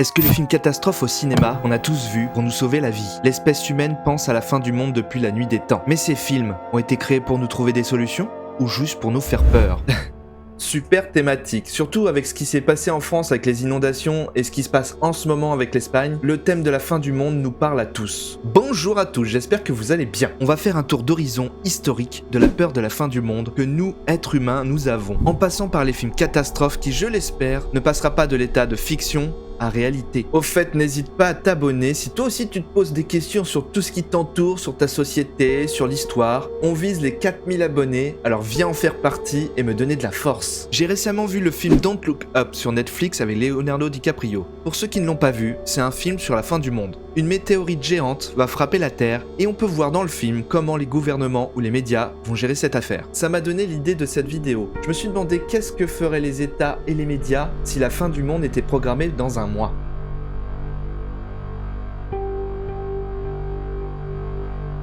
Est-ce que les films catastrophes au cinéma, on a tous vu pour nous sauver la vie? L'espèce humaine pense à la fin du monde depuis la nuit des temps. Mais ces films ont été créés pour nous trouver des solutions? Ou juste pour nous faire peur? Super thématique, surtout avec ce qui s'est passé en France avec les inondations et ce qui se passe en ce moment avec l'Espagne, le thème de la fin du monde nous parle à tous. Bonjour à tous, j'espère que vous allez bien. On va faire un tour d'horizon historique de la peur de la fin du monde que nous, êtres humains, nous avons, en passant par les films catastrophes qui, je l'espère, ne passera pas de l'état de fiction à réalité. Au fait, n'hésite pas à t'abonner si toi aussi tu te poses des questions sur tout ce qui t'entoure, sur ta société, sur l'histoire. On vise les 4000 abonnés, alors viens en faire partie et me donner de la force. J'ai récemment vu le film Don't Look Up sur Netflix avec Leonardo DiCaprio. Pour ceux qui ne l'ont pas vu, c'est un film sur la fin du monde. Une météorite géante va frapper la Terre et on peut voir dans le film comment les gouvernements ou les médias vont gérer cette affaire. Ça m'a donné l'idée de cette vidéo. Je me suis demandé qu'est-ce que feraient les États et les médias si la fin du monde était programmée dans un mois.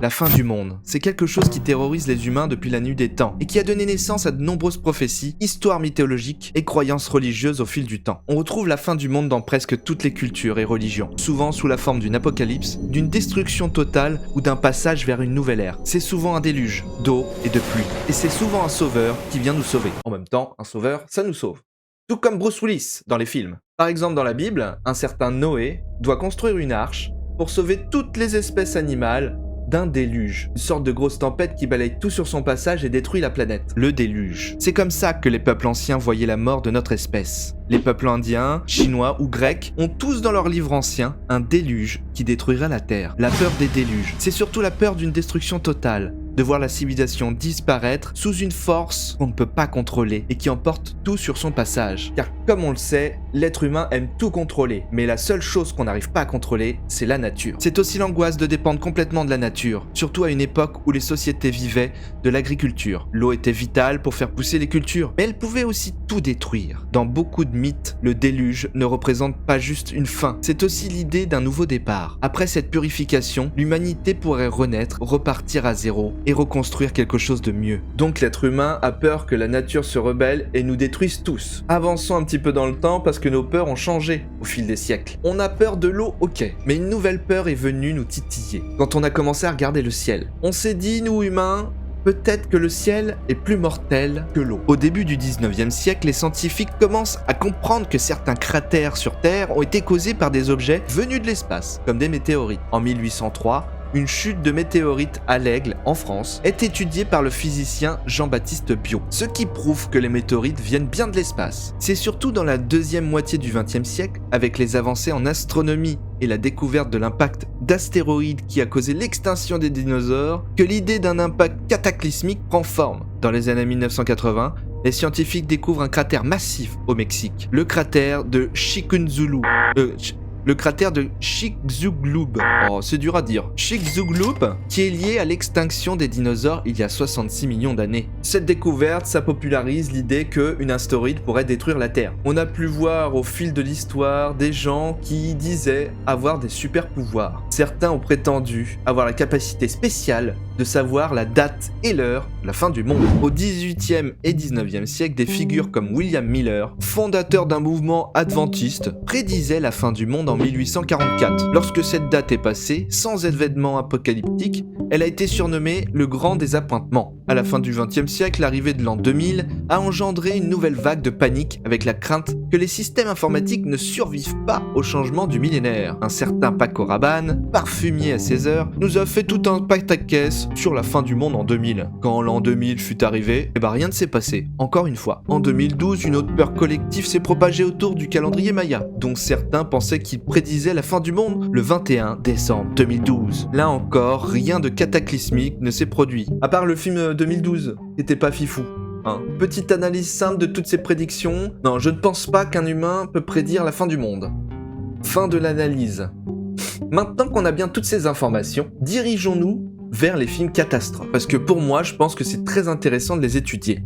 La fin du monde, c'est quelque chose qui terrorise les humains depuis la nuit des temps et qui a donné naissance à de nombreuses prophéties, histoires mythologiques et croyances religieuses au fil du temps. On retrouve la fin du monde dans presque toutes les cultures et religions, souvent sous la forme d'une apocalypse, d'une destruction totale ou d'un passage vers une nouvelle ère. C'est souvent un déluge d'eau et de pluie, et c'est souvent un sauveur qui vient nous sauver. En même temps, un sauveur, ça nous sauve. Tout comme Bruce Willis dans les films. Par exemple, dans la Bible, un certain Noé doit construire une arche pour sauver toutes les espèces animales d'un déluge, une sorte de grosse tempête qui balaye tout sur son passage et détruit la planète. Le déluge. C'est comme ça que les peuples anciens voyaient la mort de notre espèce. Les peuples indiens, chinois ou grecs ont tous dans leurs livres anciens un déluge qui détruira la Terre. La peur des déluges, c'est surtout la peur d'une destruction totale, de voir la civilisation disparaître sous une force qu'on ne peut pas contrôler et qui emporte tout sur son passage. Car comme on le sait, l'être humain aime tout contrôler, mais la seule chose qu'on n'arrive pas à contrôler, c'est la nature. C'est aussi l'angoisse de dépendre complètement de la nature, surtout à une époque où les sociétés vivaient de l'agriculture. L'eau était vitale pour faire pousser les cultures, mais elle pouvait aussi tout détruire. Dans beaucoup de mythes, le déluge ne représente pas juste une fin, c'est aussi l'idée d'un nouveau départ. Après cette purification, l'humanité pourrait renaître, repartir à zéro et reconstruire quelque chose de mieux. Donc l'être humain a peur que la nature se rebelle et nous détruise tous. Avançons un petit peu dans le temps parce que nos peurs ont changé au fil des siècles. On a peur de l'eau, ok, mais une nouvelle peur est venue nous titiller. Quand on a commencé à regarder le ciel, on s'est dit, nous humains, peut-être que le ciel est plus mortel que l'eau. Au début du 19e siècle, les scientifiques commencent à comprendre que certains cratères sur Terre ont été causés par des objets venus de l'espace, comme des météorites. En 1803, une chute de météorites à l'Aigle, en France, est étudiée par le physicien Jean-Baptiste Biot, ce qui prouve que les météorites viennent bien de l'espace. C'est surtout dans la deuxième moitié du XXe siècle, avec les avancées en astronomie et la découverte de l'impact d'astéroïdes qui a causé l'extinction des dinosaures, que l'idée d'un impact cataclysmique prend forme. Dans les années 1980, les scientifiques découvrent un cratère massif au Mexique, le cratère de Chicxulub. Le cratère de Chicxulub, oh c'est dur à dire, Chicxulub, qui est lié à l'extinction des dinosaures il y a 66 millions d'années. Cette découverte, ça popularise l'idée qu'une astéroïde pourrait détruire la Terre. On a pu voir au fil de l'histoire des gens qui disaient avoir des super pouvoirs. Certains ont prétendu avoir la capacité spéciale de savoir la date et l'heure de la fin du monde. Au 18e et 19e siècle, des figures comme William Miller, fondateur d'un mouvement adventiste, prédisaient la fin du monde en 1844. Lorsque cette date est passée, sans événement apocalyptique, elle a été surnommée le Grand Désappointement. À la fin du XXe siècle, l'arrivée de l'an 2000 a engendré une nouvelle vague de panique avec la crainte que les systèmes informatiques ne survivent pas au changement du millénaire. Un certain Paco Rabanne, parfumier à 16 heures, nous a fait tout un pataquès sur la fin du monde en 2000. Quand l'an 2000 fut arrivé, rien ne s'est passé, encore une fois. En 2012, une autre peur collective s'est propagée autour du calendrier Maya, dont certains pensaient qu'il prédisait la fin du monde le 21 décembre 2012. Là encore, rien de cataclysmique ne s'est produit, à part le film 2012, qui était pas fifou. Petite analyse simple de toutes ces prédictions. Non, je ne pense pas qu'un humain peut prédire la fin du monde. Fin de l'analyse. Maintenant qu'on a bien toutes ces informations, dirigeons-nous vers les films catastrophes. Parce que pour moi, je pense que c'est très intéressant de les étudier.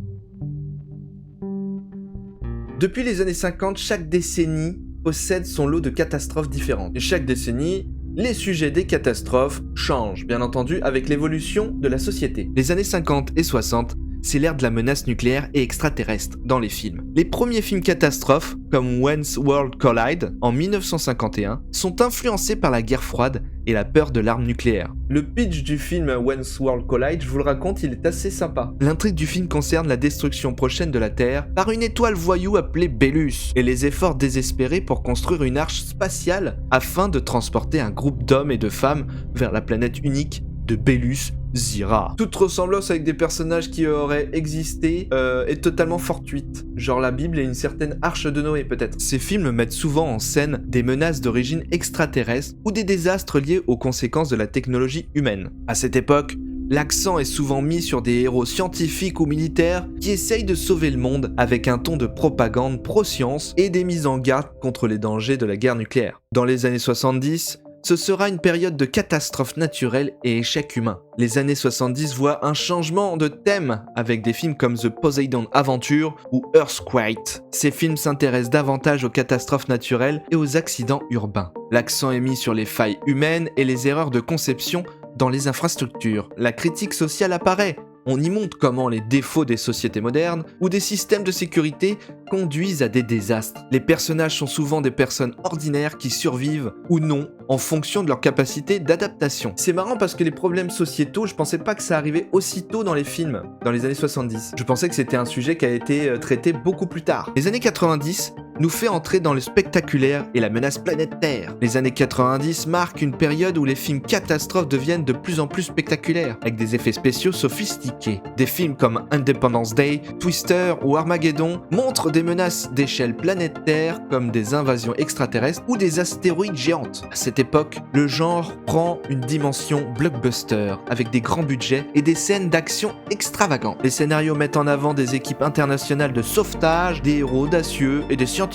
Depuis les années 50, chaque décennie possède son lot de catastrophes différentes. Et chaque décennie, les sujets des catastrophes changent, bien entendu, avec l'évolution de la société. Les années 50 et 60 c'est l'ère de la menace nucléaire et extraterrestre dans les films. Les premiers films catastrophes, comme When's World Collide en 1951, sont influencés par la guerre froide et la peur de l'arme nucléaire. Le pitch du film When's World Collide, je vous le raconte, il est assez sympa. L'intrigue du film concerne la destruction prochaine de la Terre par une étoile voyou appelée Bélus et les efforts désespérés pour construire une arche spatiale afin de transporter un groupe d'hommes et de femmes vers la planète unique de Bélus Zira. Toute ressemblance avec des personnages qui auraient existé est totalement fortuite. Genre la Bible et une certaine arche de Noé peut-être. Ces films mettent souvent en scène des menaces d'origine extraterrestre ou des désastres liés aux conséquences de la technologie humaine. À cette époque, l'accent est souvent mis sur des héros scientifiques ou militaires qui essayent de sauver le monde avec un ton de propagande pro-science et des mises en garde contre les dangers de la guerre nucléaire. Dans les années 70, ce sera une période de catastrophes naturelles et échecs humains. Les années 70 voient un changement de thème avec des films comme The Poseidon Adventure ou Earthquake. Ces films s'intéressent davantage aux catastrophes naturelles et aux accidents urbains. L'accent est mis sur les failles humaines et les erreurs de conception dans les infrastructures. La critique sociale apparaît. On y montre comment les défauts des sociétés modernes ou des systèmes de sécurité conduisent à des désastres. Les personnages sont souvent des personnes ordinaires qui survivent ou non en fonction de leur capacité d'adaptation. C'est marrant parce que les problèmes sociétaux, je pensais pas que ça arrivait aussitôt dans les films, dans les années 70. Je pensais que c'était un sujet qui a été traité beaucoup plus tard. Les années 90 nous fait entrer dans le spectaculaire et la menace planète Terre. Les années 90 marquent une période où les films catastrophes deviennent de plus en plus spectaculaires, avec des effets spéciaux sophistiqués. Des films comme Independence Day, Twister ou Armageddon montrent des menaces d'échelle planète Terre comme des invasions extraterrestres ou des astéroïdes géantes. À cette époque, le genre prend une dimension blockbuster, avec des grands budgets et des scènes d'action extravagantes. Les scénarios mettent en avant des équipes internationales de sauvetage, des héros audacieux et des scientifiques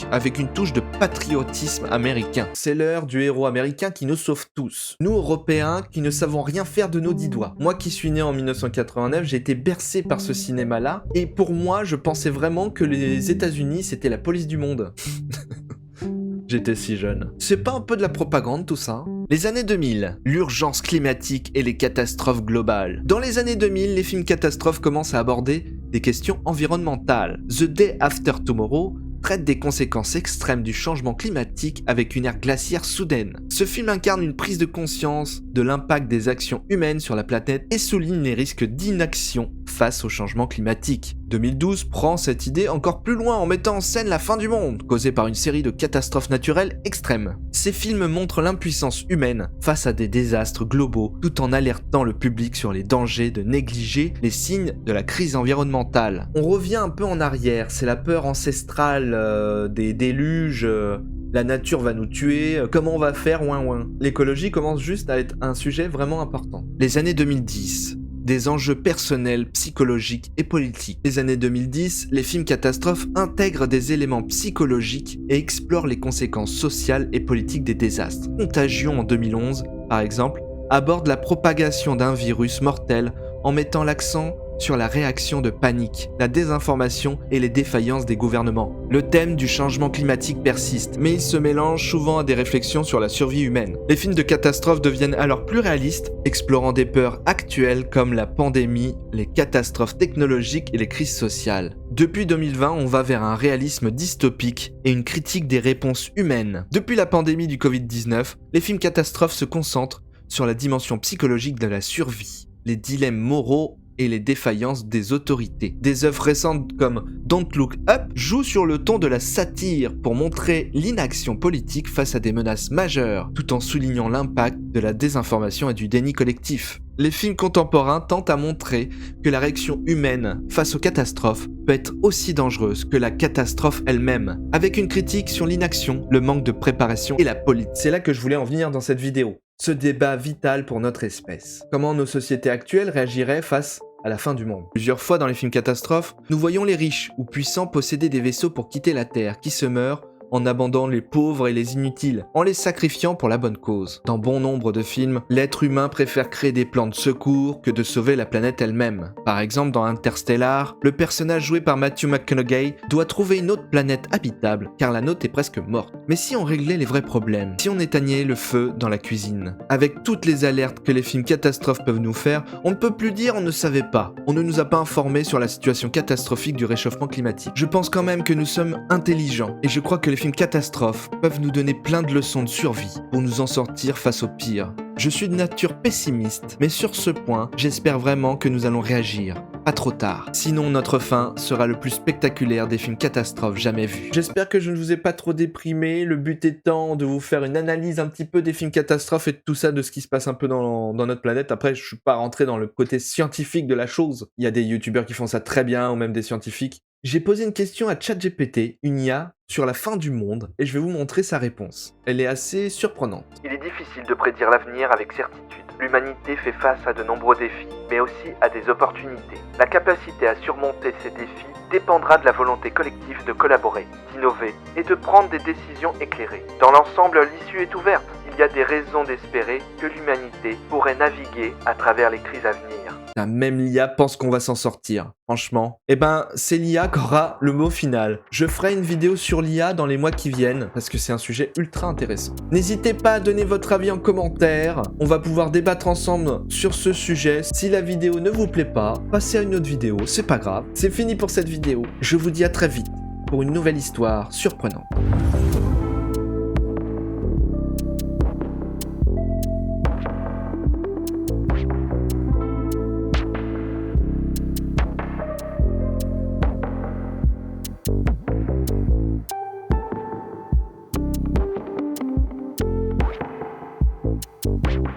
avec une touche de patriotisme américain. C'est l'heure du héros américain qui nous sauve tous. Nous, Européens, qui ne savons rien faire de nos 10 doigts. Moi qui suis né en 1989, j'ai été bercé par ce cinéma-là, et pour moi, je pensais vraiment que les États-Unis, c'était la police du monde. J'étais si jeune. C'est pas un peu de la propagande tout ça ? Les années 2000, l'urgence climatique et les catastrophes globales. Dans les années 2000, les films catastrophes commencent à aborder des questions environnementales. The Day After Tomorrow traite des conséquences extrêmes du changement climatique avec une ère glaciaire soudaine. Ce film incarne une prise de conscience de l'impact des actions humaines sur la planète et souligne les risques d'inaction face au changement climatique. 2012 prend cette idée encore plus loin en mettant en scène la fin du monde, causée par une série de catastrophes naturelles extrêmes. Ces films montrent l'impuissance humaine face à des désastres globaux, tout en alertant le public sur les dangers de négliger les signes de la crise environnementale. On revient un peu en arrière, c'est la peur ancestrale des déluges, la nature va nous tuer, comment on va faire, ouin ouin. L'écologie commence juste à être un sujet vraiment important. Les années 2010. Des enjeux personnels, psychologiques et politiques. Les années 2010, les films catastrophes intègrent des éléments psychologiques et explorent les conséquences sociales et politiques des désastres. Contagion en 2011, par exemple, aborde la propagation d'un virus mortel en mettant l'accent sur la réaction de panique, la désinformation et les défaillances des gouvernements. Le thème du changement climatique persiste, mais il se mélange souvent à des réflexions sur la survie humaine. Les films de catastrophes deviennent alors plus réalistes, explorant des peurs actuelles comme la pandémie, les catastrophes technologiques et les crises sociales. Depuis 2020, on va vers un réalisme dystopique et une critique des réponses humaines. Depuis la pandémie du Covid-19, les films catastrophes se concentrent sur la dimension psychologique de la survie, les dilemmes moraux et les défaillances des autorités. Des œuvres récentes comme Don't Look Up jouent sur le ton de la satire pour montrer l'inaction politique face à des menaces majeures, tout en soulignant l'impact de la désinformation et du déni collectif. Les films contemporains tentent à montrer que la réaction humaine face aux catastrophes peut être aussi dangereuse que la catastrophe elle-même, avec une critique sur l'inaction, le manque de préparation et la politique. C'est là que je voulais en venir dans cette vidéo. Ce débat vital pour notre espèce. Comment nos sociétés actuelles réagiraient face à la fin du monde. Plusieurs fois dans les films catastrophes, nous voyons les riches ou puissants posséder des vaisseaux pour quitter la Terre qui se meurent en abandonnant les pauvres et les inutiles, en les sacrifiant pour la bonne cause. Dans bon nombre de films, l'être humain préfère créer des plans de secours que de sauver la planète elle-même. Par exemple, dans Interstellar, le personnage joué par Matthew McConaughey doit trouver une autre planète habitable, car la nôtre est presque morte. Mais si on réglait les vrais problèmes, si on éteignait le feu dans la cuisine, avec toutes les alertes que les films catastrophes peuvent nous faire, on ne peut plus dire on ne savait pas. On ne nous a pas informés sur la situation catastrophique du réchauffement climatique. Je pense quand même que nous sommes intelligents, et je crois que les films catastrophes peuvent nous donner plein de leçons de survie pour nous en sortir face au pire. Je suis de nature pessimiste, mais sur ce point, j'espère vraiment que nous allons réagir. Pas trop tard. Sinon, notre fin sera le plus spectaculaire des films catastrophes jamais vus. J'espère que je ne vous ai pas trop déprimé. Le but étant de vous faire une analyse un petit peu des films catastrophes et de tout ça, de ce qui se passe un peu dans notre planète. Après, je suis pas rentré dans le côté scientifique de la chose. Il y a des youtubeurs qui font ça très bien, ou même des scientifiques. J'ai posé une question à ChatGPT, une IA, sur la fin du monde, et je vais vous montrer sa réponse. Elle est assez surprenante. Il est difficile de prédire l'avenir avec certitude. L'humanité fait face à de nombreux défis, mais aussi à des opportunités. La capacité à surmonter ces défis dépendra de la volonté collective de collaborer, d'innover et de prendre des décisions éclairées. Dans l'ensemble, l'issue est ouverte. Il y a des raisons d'espérer que l'humanité pourrait naviguer à travers les crises à venir. Même l'IA pense qu'on va s'en sortir, franchement. Eh ben, c'est l'IA qui aura le mot final. Je ferai une vidéo sur l'IA dans les mois qui viennent, parce que c'est un sujet ultra intéressant. N'hésitez pas à donner votre avis en commentaire, on va pouvoir débattre ensemble sur ce sujet. Si la vidéo ne vous plaît pas, passez à une autre vidéo, c'est pas grave. C'est fini pour cette vidéo, je vous dis à très vite pour une nouvelle histoire surprenante.